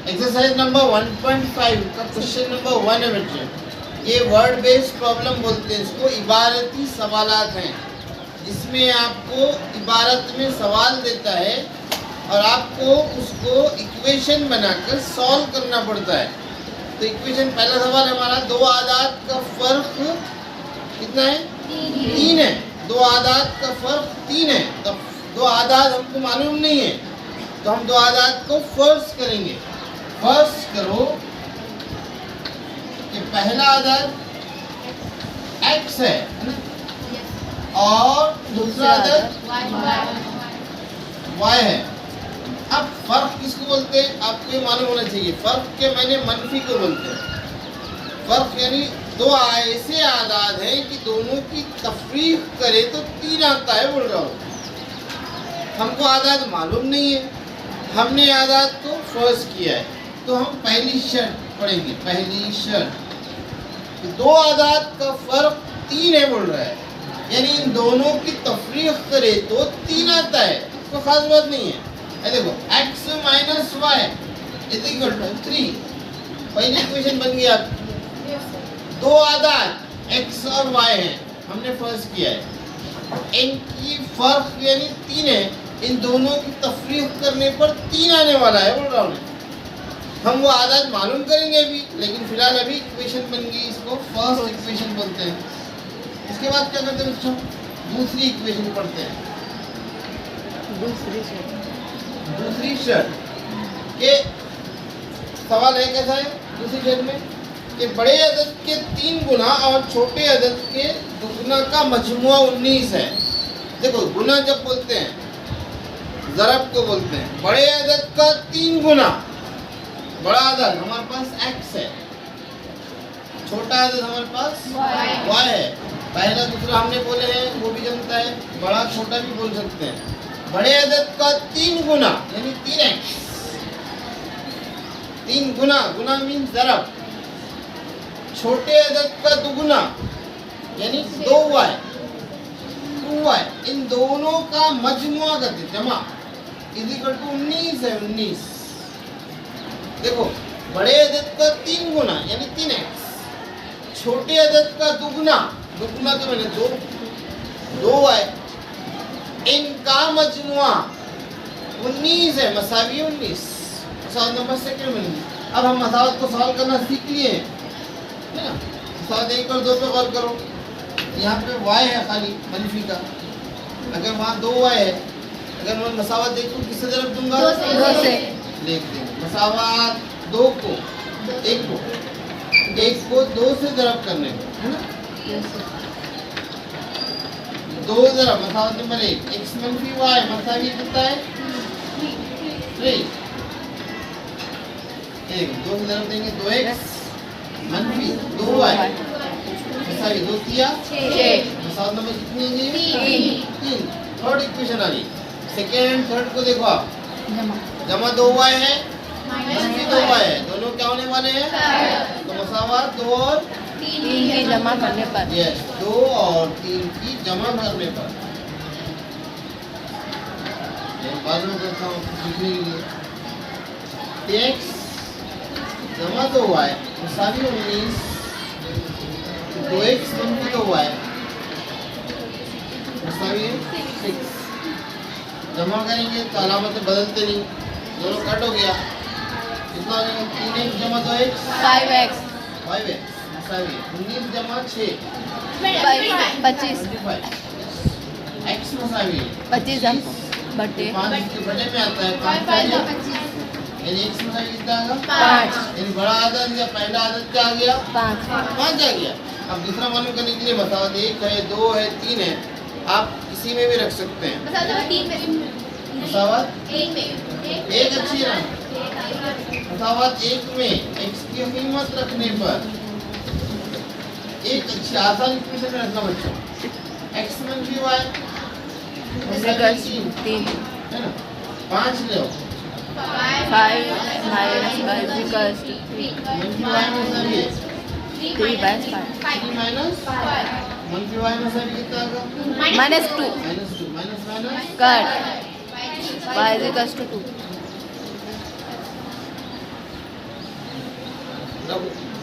Exercise number 1.5 का question number 1 है बच्चे। ये वर्ड बेस्ड प्रॉब्लम बोलते हैं इसको, इबारती सवालात हैं, जिसमें आपको इबारत में सवाल देता है और आपको उसको इक्वेशन बनाकर सॉल्व करना पड़ता है। तो इक्वेशन, पहला सवाल हमारा, दो आदाद का फर्क कितना है? 3 है। दो आदाद का फर्क 3 है। तो दो आदाद हमको मालूम नहीं है, तो हम दो आदाद को फर्ज करेंगे। फर्ज करो कि पहला आदाद x है ना, और दूसरा आदाद y है। अब फर्क किसको बोलते हैं आपको ये मालूम होना चाहिए। फर्क के मैंने मनफी को बोलते हैं। फर्क यानी दो ऐसे आदाद हैं कि दोनों की तफरीक करे तो 3 आता है, बोल रहा हूँ। हमको आदाद मालूम नहीं है, हमने आदाद को फर्ज किया है, तो हम पहली शर्त पढ़ेंगे। पहली शर्त, दो आदाद का फर्क 3 है बोल रहा है, यानी इन दोनों की तफरीक करे तो 3 आता है, तो खास बात नहीं है। देखो x minus y is equal to 3। पहली इक्वेशन बन गई आपकी। दो आदाद x और y हैं, हमने फर्ज किया है, इनकी फर्क यानी 3 है, इन दोनों की तफरीक करने पर 3 आने वाला है, बोल रहा हूँ। हम वो आदाद मालूम करेंगे अभी, लेकिन फिलहाल अभी इक्वेशन बन गई, इसको फर्स्ट इक्वेशन बोलते हैं। इसके बाद क्या करते हैं बच्चों? दूसरी इक्वेशन पढ़ते हैं। दूसरी शर्त के सवाल है, कैसा है दूसरी शर्त में कि बड़े अदद के 3 गुना और छोटे अदद के दुगुना का मजमुआ 19 है। देखो गुना जब बोलते हैं, ज़रब को बोलते हैं। बड़े अदद का 3 गुना, बड़ा अदद हमारे पास x है, छोटा अदद हमारे पास y है। पहला दूसरा हमने बोले हैं, वो भी जनता है, बड़ा छोटा भी बोल सकते हैं। बड़े अदद का 3 गुना यानी 3x, 3 गुना, गुना मीन ज़रब। छोटे अदद का दुगुना यानी 2y, 2y, इन दोनों का मजमुआ करते जमा इज इक्वल टू 19 है, 19। देखो बड़े अदद का 3 गुना यानी 3x, छोटे अदद का दुगुना, दुगुना तो मैंने 2y, इनका मजमुआ 19 है, मसावी 19। मसावत नंबर सेकंड में। अब हम मसावत को सॉल्व करना सीख लिए हैं, है ना। मसावत 1 और 2 पे गौर करो। यहाँ पे y है खाली मनफी का, अगर वहाँ 2y है, अगर मैं मसावत देखूँ किससे ज़रब दूंगा? 2 से। देख देंगे मसावत 2 को 1 को 2 से ज़रब करने को, है ना। 2 ज़रब मसावत नंबर 1, x मनफी y मसावी कितना है? 3। 2 से ज़रब देंगे, 2x मनफी 2y मसावी 2 तिया 6। मसावत नंबर कितनी है? 3। थर्ड इक्वेशन आ रही। सेकेंड थर्ड को देखो आप, जमा 2y है, मनफी 2y है, दोनों क्या होने वाले हैं? तो मसावत 2 और 3 की जमा करने पर, यस 2 और 3 की जमा करने पर। बाद में करता हूँ सीखने के लिए। x जमा 2y मसावी 19, 2x मनफी 2y मसावी 6। जमा करेंगे तो अलामतें बदलते नहीं, दोनों कट हो गया। कितना हो जाएगा? 3x जमा 2x 5x 5x मसावी 19 जमा 6 25 x मसावी 25 बटे 5 के बटे में आता है 5 यानी x मसावी कितना आ गया? 5। यानी बड़ा आदद या पहला आदद क्या आ गया? 5 5 आ गया। अब दूसरा मालूम करने के लिए मसावत 1 है, 2 है, 3 है, आप किसी में भी रख सकते हैं। मसावत 1 अच्छी है ना। मसावत 1 में x की कीमत रखने पर 1 अच्छी आसान इक्वेशन में रखना बच्चों। x मनफी y मसावी 3 है ना। 5 ले आओ, 5 माइनस y इक्वल्स टू 3 मनफी y मसावी 3/5 3 माइनस मनफी y मसावी कितना आएगा? -2 minus cut y equals to 2। रखो